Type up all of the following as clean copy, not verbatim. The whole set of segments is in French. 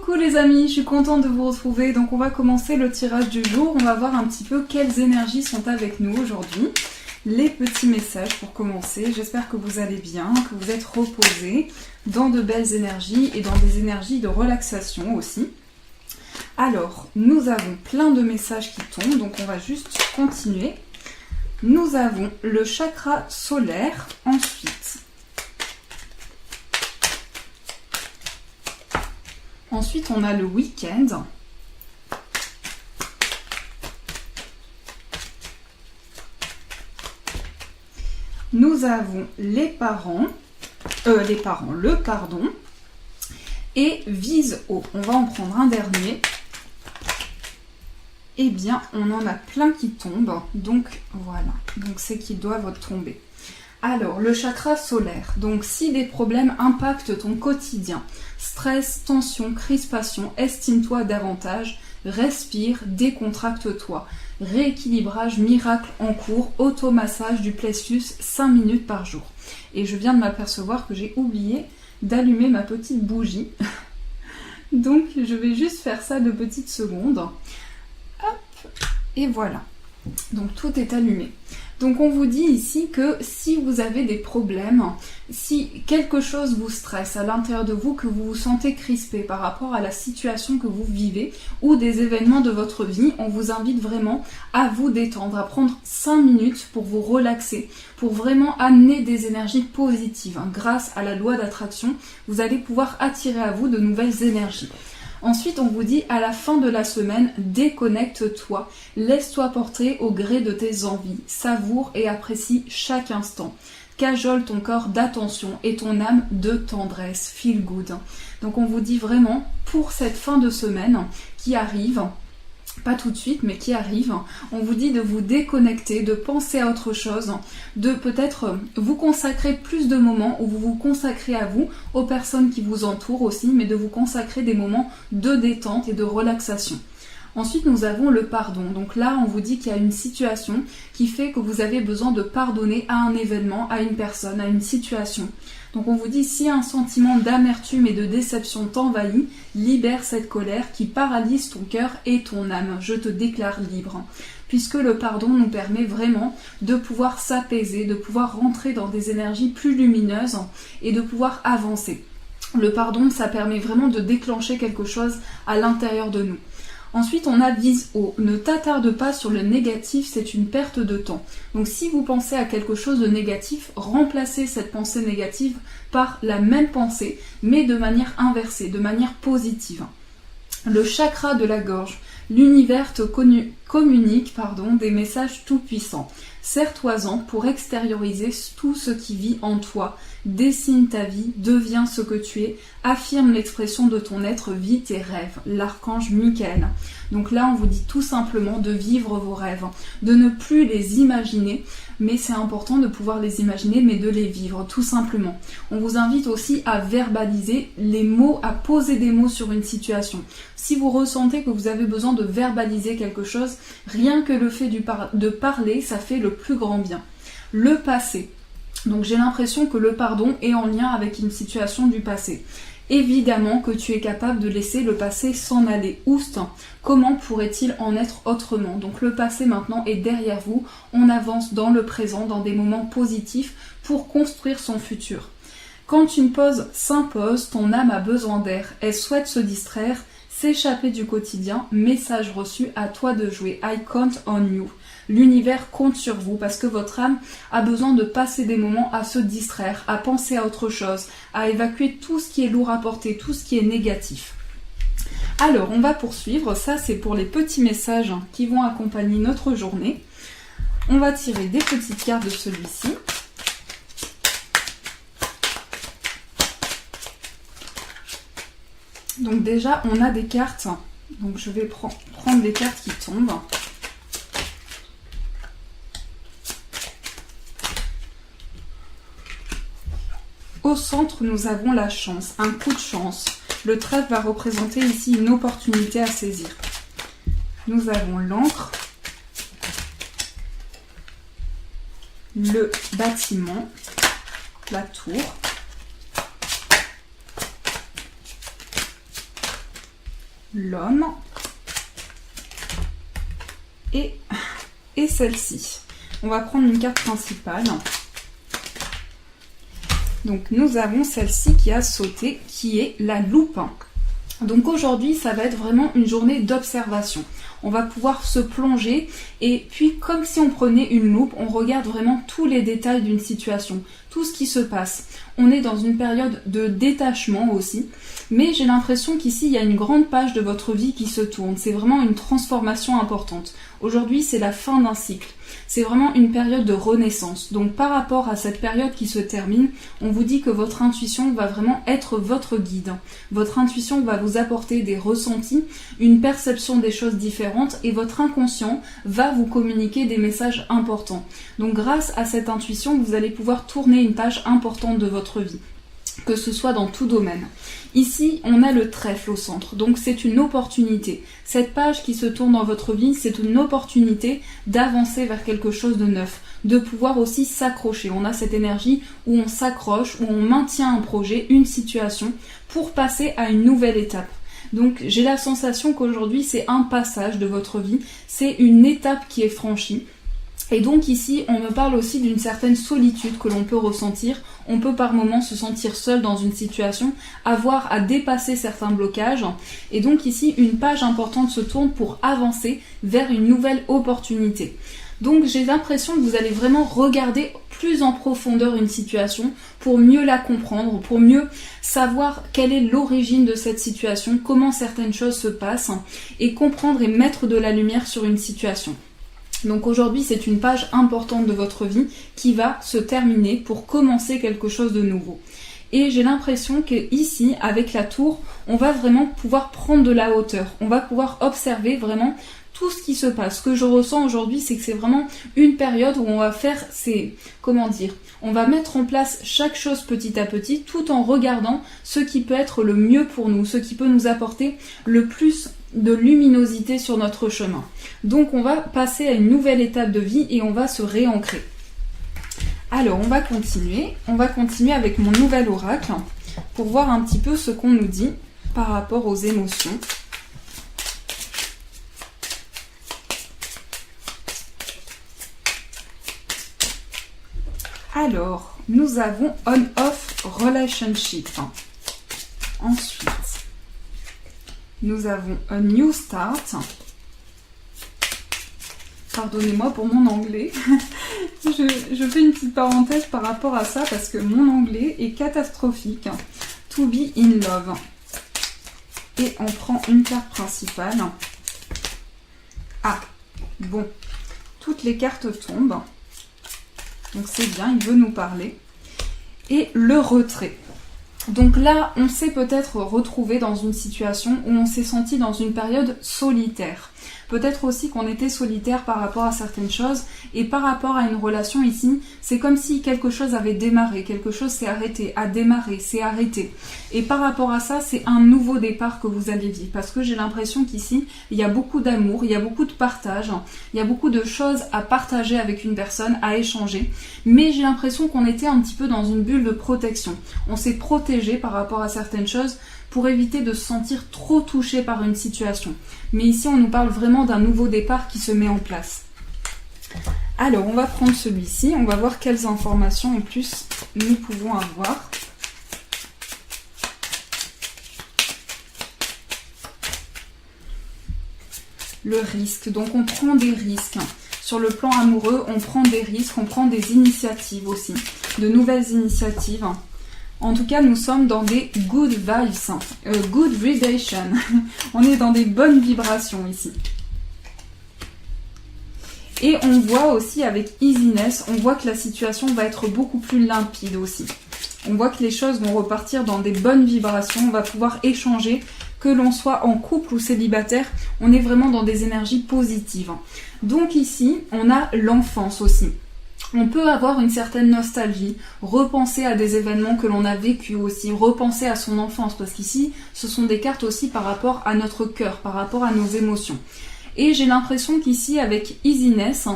Coucou les amis, je suis contente de vous retrouver. Donc on va commencer le tirage du jour. On va voir un petit peu quelles énergies sont avec nous aujourd'hui. Les petits messages pour commencer. J'espère que vous allez bien, que vous êtes reposés dans de belles énergies et dans des énergies de relaxation aussi. Alors, nous avons plein de messages qui tombent, donc on va juste continuer. Nous avons le chakra solaire ensuite. Ensuite, on a le week-end. Nous avons le pardon. Et vise haut. On va en prendre un dernier. Eh bien, on en a plein qui tombent. Donc, voilà. Donc, c'est qu'ils doivent tomber. Alors, le chakra solaire. Donc, si des problèmes impactent ton quotidien, stress, tension, crispation, estime-toi davantage, respire, décontracte-toi. Rééquilibrage miracle en cours, automassage du plexus 5 minutes par jour. Et je viens de m'apercevoir que j'ai oublié d'allumer ma petite bougie. Donc, je vais juste faire ça 2 petites secondes. Hop, et voilà. Donc, tout est allumé. Donc on vous dit ici que si vous avez des problèmes, si quelque chose vous stresse à l'intérieur de vous, que vous vous sentez crispé par rapport à la situation que vous vivez ou des événements de votre vie, on vous invite vraiment à vous détendre, à prendre 5 minutes pour vous relaxer, pour vraiment amener des énergies positives. Grâce à la loi d'attraction, vous allez pouvoir attirer à vous de nouvelles énergies. Ensuite, on vous dit à la fin de la semaine, déconnecte-toi, laisse-toi porter au gré de tes envies, savoure et apprécie chaque instant. Cajole ton corps d'attention et ton âme de tendresse, feel good. Donc on vous dit vraiment, pour cette fin de semaine qui arrive, pas tout de suite, mais qui arrive, on vous dit de vous déconnecter, de penser à autre chose, de peut-être vous consacrer plus de moments où vous vous consacrez à vous, aux personnes qui vous entourent aussi, mais de vous consacrer des moments de détente et de relaxation. Ensuite, nous avons le pardon. Donc là, on vous dit qu'il y a une situation qui fait que vous avez besoin de pardonner à un événement, à une personne, à une situation. Donc on vous dit, si un sentiment d'amertume et de déception t'envahit, libère cette colère qui paralyse ton cœur et ton âme. Je te déclare libre. Puisque le pardon nous permet vraiment de pouvoir s'apaiser, de pouvoir rentrer dans des énergies plus lumineuses et de pouvoir avancer. Le pardon, ça permet vraiment de déclencher quelque chose à l'intérieur de nous. Ensuite, on a vise haut. Ne t'attarde pas sur le négatif, c'est une perte de temps. Donc si vous pensez à quelque chose de négatif, remplacez cette pensée négative par la même pensée, mais de manière inversée, de manière positive. Le chakra de la gorge. L'univers te communique des messages tout-puissants. Serre-toi-en pour extérioriser tout ce qui vit en toi. Dessine ta vie, deviens ce que tu es, affirme l'expression de ton être, vis tes rêves. L'archange Michael. Donc là, on vous dit tout simplement de vivre vos rêves, de ne plus les imaginer, mais c'est important de pouvoir les imaginer, mais de les vivre, tout simplement. On vous invite aussi à verbaliser les mots, à poser des mots sur une situation. Si vous ressentez que vous avez besoin de verbaliser quelque chose, rien que le fait de parler, ça fait le plus grand bien. Le passé. Donc j'ai l'impression que le pardon est en lien avec une situation du passé. Évidemment que tu es capable de laisser le passé s'en aller. Oust, comment pourrait-il en être autrement? Donc le passé maintenant est derrière vous. On avance dans le présent, dans des moments positifs pour construire son futur. Quand une pause s'impose, ton âme a besoin d'air. Elle souhaite se distraire, s'échapper du quotidien. Message reçu, à toi de jouer. I count on you. L'univers compte sur vous parce que votre âme a besoin de passer des moments à se distraire, à penser à autre chose, à évacuer tout ce qui est lourd à porter, tout ce qui est négatif. Alors, on va poursuivre. Ça, c'est pour les petits messages qui vont accompagner notre journée. On va tirer des petites cartes de celui-ci. Donc déjà, on a des cartes. Donc je vais prendre des cartes qui tombent. Au centre, nous avons la chance, un coup de chance. Le trèfle va représenter ici une opportunité à saisir. Nous avons l'encre, le bâtiment, la tour, l'homme et celle-ci. On va prendre une carte principale. Donc nous avons celle-ci qui a sauté, qui est la loupe. Donc aujourd'hui, ça va être vraiment une journée d'observation. On va pouvoir se plonger et puis comme si on prenait une loupe, on regarde vraiment tous les détails d'une situation, tout ce qui se passe. On est dans une période de détachement aussi, mais j'ai l'impression qu'ici, il y a une grande page de votre vie qui se tourne. C'est vraiment une transformation importante. Aujourd'hui, c'est la fin d'un cycle. C'est vraiment une période de renaissance. Donc par rapport à cette période qui se termine, on vous dit que votre intuition va vraiment être votre guide. Votre intuition va vous apporter des ressentis, une perception des choses différentes et votre inconscient va vous communiquer des messages importants. Donc grâce à cette intuition, vous allez pouvoir tourner une page importante de votre vie, que ce soit dans tout domaine. Ici, on a le trèfle au centre, donc c'est une opportunité. Cette page qui se tourne dans votre vie, c'est une opportunité d'avancer vers quelque chose de neuf, de pouvoir aussi s'accrocher. On a cette énergie où on s'accroche, où on maintient un projet, une situation, pour passer à une nouvelle étape. Donc j'ai la sensation qu'aujourd'hui, c'est un passage de votre vie, c'est une étape qui est franchie. Et donc ici, on me parle aussi d'une certaine solitude que l'on peut ressentir. On peut par moments se sentir seul dans une situation, avoir à dépasser certains blocages. Et donc ici, une page importante se tourne pour avancer vers une nouvelle opportunité. Donc j'ai l'impression que vous allez vraiment regarder plus en profondeur une situation pour mieux la comprendre, pour mieux savoir quelle est l'origine de cette situation, comment certaines choses se passent et comprendre et mettre de la lumière sur une situation. Donc aujourd'hui, c'est une page importante de votre vie qui va se terminer pour commencer quelque chose de nouveau. Et j'ai l'impression qu'ici, avec la tour, on va vraiment pouvoir prendre de la hauteur. On va pouvoir observer vraiment tout ce qui se passe. Ce que je ressens aujourd'hui, c'est que c'est vraiment une période où on va faire on va mettre en place chaque chose petit à petit, tout en regardant ce qui peut être le mieux pour nous, ce qui peut nous apporter le plus de luminosité sur notre chemin. Donc on va passer à une nouvelle étape de vie et on va se réancrer. Alors on va continuer avec mon nouvel oracle pour voir un petit peu ce qu'on nous dit par rapport aux émotions. Alors, nous avons on-off relationship. Ensuite, nous avons a new start. Pardonnez-moi pour mon anglais. je fais une petite parenthèse par rapport à ça parce que mon anglais est catastrophique. To be in love. Et on prend une carte principale. Ah, bon. Toutes les cartes tombent. Donc c'est bien, il veut nous parler. Et le retrait. Donc là, on s'est peut-être retrouvé dans une situation où on s'est senti dans une période solitaire. Peut-être aussi qu'on était solitaire par rapport à certaines choses et par rapport à une relation ici, c'est comme si quelque chose avait démarré, quelque chose s'est arrêté, a démarré, s'est arrêté. Et par rapport à ça, c'est un nouveau départ que vous allez vivre parce que j'ai l'impression qu'ici, il y a beaucoup d'amour, il y a beaucoup de partage, il y a beaucoup de choses à partager avec une personne, à échanger. Mais j'ai l'impression qu'on était un petit peu dans une bulle de protection. On s'est protégé par rapport à certaines choses pour éviter de se sentir trop touché par une situation. Mais ici, on nous parle vraiment d'un nouveau départ qui se met en place. Alors, on va prendre celui-ci. On va voir quelles informations en plus nous pouvons avoir. Le risque. Donc, on prend des risques. Sur le plan amoureux, on prend des risques, on prend des initiatives aussi. De nouvelles initiatives. En tout cas, nous sommes dans des good vibes, good vibration. On est dans des bonnes vibrations ici. Et on voit aussi avec easiness, on voit que la situation va être beaucoup plus limpide aussi. On voit que les choses vont repartir dans des bonnes vibrations, on va pouvoir échanger, que l'on soit en couple ou célibataire, on est vraiment dans des énergies positives. Donc ici, on a l'enfance aussi. On peut avoir une certaine nostalgie, repenser à des événements que l'on a vécus aussi, repenser à son enfance, parce qu'ici, ce sont des cartes aussi par rapport à notre cœur, par rapport à nos émotions. Et j'ai l'impression qu'ici, avec easiness,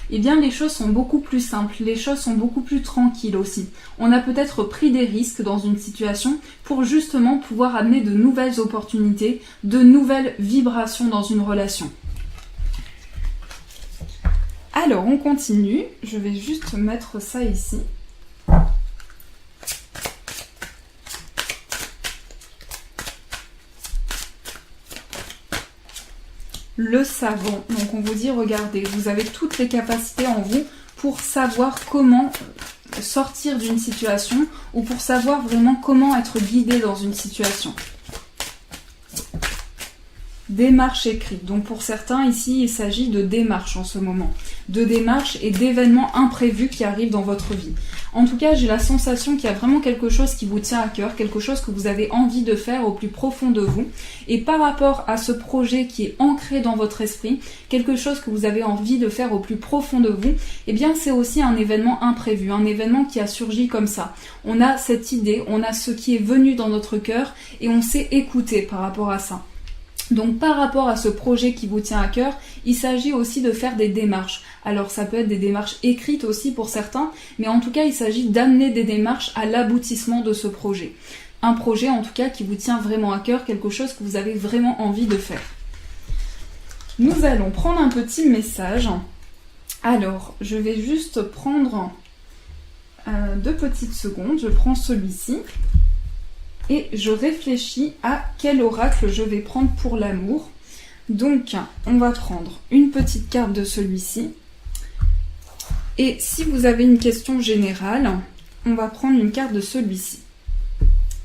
eh bien les choses sont beaucoup plus simples, les choses sont beaucoup plus tranquilles aussi. On a peut-être pris des risques dans une situation pour justement pouvoir amener de nouvelles opportunités, de nouvelles vibrations dans une relation. Alors, on continue. Je vais juste mettre ça ici. Le savant. Donc on vous dit, regardez, vous avez toutes les capacités en vous pour savoir comment sortir d'une situation ou pour savoir vraiment comment être guidé dans une situation. Démarche écrite. Donc pour certains, ici, il s'agit de démarches en ce moment. De démarches et d'événements imprévus qui arrivent dans votre vie. En tout cas, j'ai la sensation qu'il y a vraiment quelque chose qui vous tient à cœur, quelque chose que vous avez envie de faire au plus profond de vous. Et par rapport à ce projet qui est ancré dans votre esprit, quelque chose que vous avez envie de faire au plus profond de vous, eh bien c'est aussi un événement imprévu, un événement qui a surgi comme ça. On a cette idée, on a ce qui est venu dans notre cœur et on s'est écouté par rapport à ça. Donc par rapport à ce projet qui vous tient à cœur, il s'agit aussi de faire des démarches. Alors ça peut être des démarches écrites aussi pour certains, mais en tout cas il s'agit d'amener des démarches à l'aboutissement de ce projet. Un projet en tout cas qui vous tient vraiment à cœur, quelque chose que vous avez vraiment envie de faire. Nous allons prendre un petit message. Alors je vais juste prendre 2 petites secondes, je prends celui-ci. Et je réfléchis à quel oracle je vais prendre pour l'amour. Donc, on va prendre une petite carte de celui-ci. Et si vous avez une question générale, on va prendre une carte de celui-ci.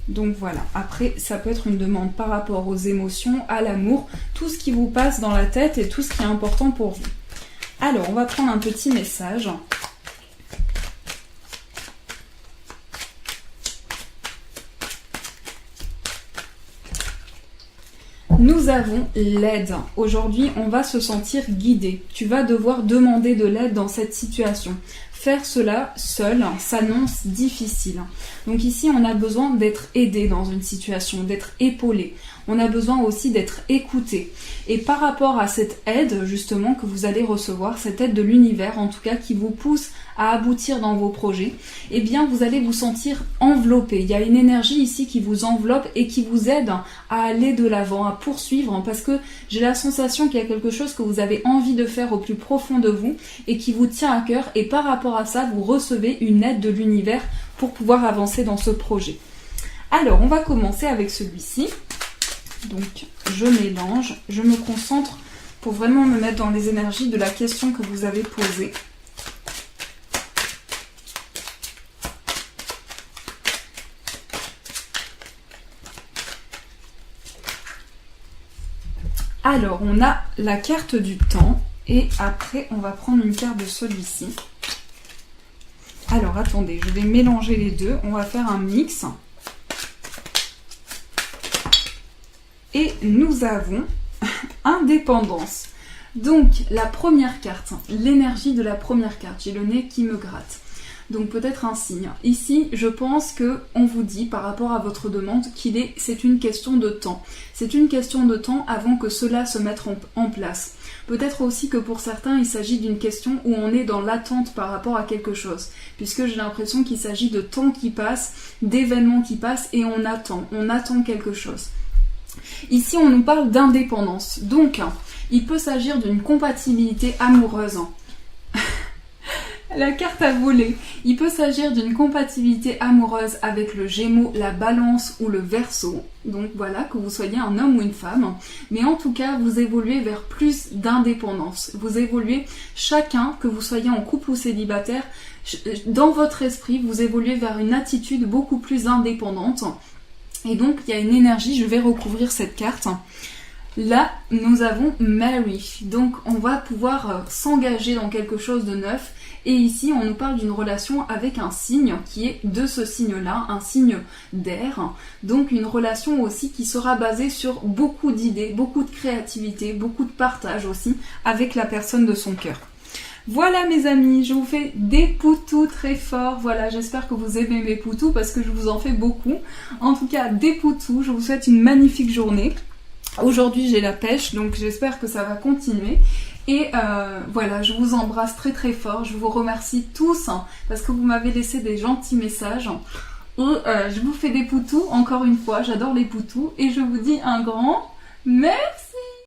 Donc voilà, après, ça peut être une demande par rapport aux émotions, à l'amour, tout ce qui vous passe dans la tête et tout ce qui est important pour vous. Alors, on va prendre un petit message. Nous avons l'aide. Aujourd'hui, on va se sentir guidé. Tu vas devoir demander de l'aide dans cette situation. Faire cela seul s'annonce difficile. Donc ici, on a besoin d'être aidé dans une situation, d'être épaulé. On a besoin aussi d'être écouté. Et par rapport à cette aide, justement, que vous allez recevoir, cette aide de l'univers, en tout cas, qui vous pousse à aboutir dans vos projets, eh bien, vous allez vous sentir enveloppé. Il y a une énergie ici qui vous enveloppe et qui vous aide à aller de l'avant, à poursuivre, parce que j'ai la sensation qu'il y a quelque chose que vous avez envie de faire au plus profond de vous et qui vous tient à cœur. Et par rapport à ça, vous recevez une aide de l'univers pour pouvoir avancer dans ce projet. Alors, on va commencer avec celui-ci. Donc, je mélange, je me concentre pour vraiment me mettre dans les énergies de la question que vous avez posée. Alors, on a la carte du temps et après, on va prendre une carte de celui-ci. Alors, attendez, je vais mélanger les deux. On va faire un mix. Et nous avons indépendance. Donc, la première carte, l'énergie de la première carte. J'ai le nez qui me gratte. Donc, peut-être un signe. Ici, je pense qu'on vous dit, par rapport à votre demande, c'est une question de temps. C'est une question de temps avant que cela se mette en place. Peut-être aussi que pour certains, il s'agit d'une question où on est dans l'attente par rapport à quelque chose. Puisque j'ai l'impression qu'il s'agit de temps qui passe, d'événements qui passent et on attend quelque chose. Ici, on nous parle d'indépendance. Donc, il peut s'agir d'une compatibilité amoureuse. La carte a volé. Il peut s'agir d'une compatibilité amoureuse avec le Gémeaux, la Balance ou le Verseau. Donc voilà, que vous soyez un homme ou une femme. Mais en tout cas, vous évoluez vers plus d'indépendance. Vous évoluez chacun, que vous soyez en couple ou célibataire, dans votre esprit, vous évoluez vers une attitude beaucoup plus indépendante. Et donc, il y a une énergie, je vais recouvrir cette carte. Là, nous avons Mary. Donc, on va pouvoir s'engager dans quelque chose de neuf. Et ici, on nous parle d'une relation avec un signe qui est de ce signe-là, un signe d'air. Donc, une relation aussi qui sera basée sur beaucoup d'idées, beaucoup de créativité, beaucoup de partage aussi avec la personne de son cœur. Voilà mes amis, je vous fais des poutous très forts. Voilà, j'espère que vous aimez mes poutous parce que je vous en fais beaucoup. En tout cas, des poutous, je vous souhaite une magnifique journée. Aujourd'hui j'ai la pêche, donc j'espère que ça va continuer. Et voilà, je vous embrasse très très fort, je vous remercie tous parce que vous m'avez laissé des gentils messages. Et je vous fais des poutous, encore une fois, j'adore les poutous, et je vous dis un grand merci.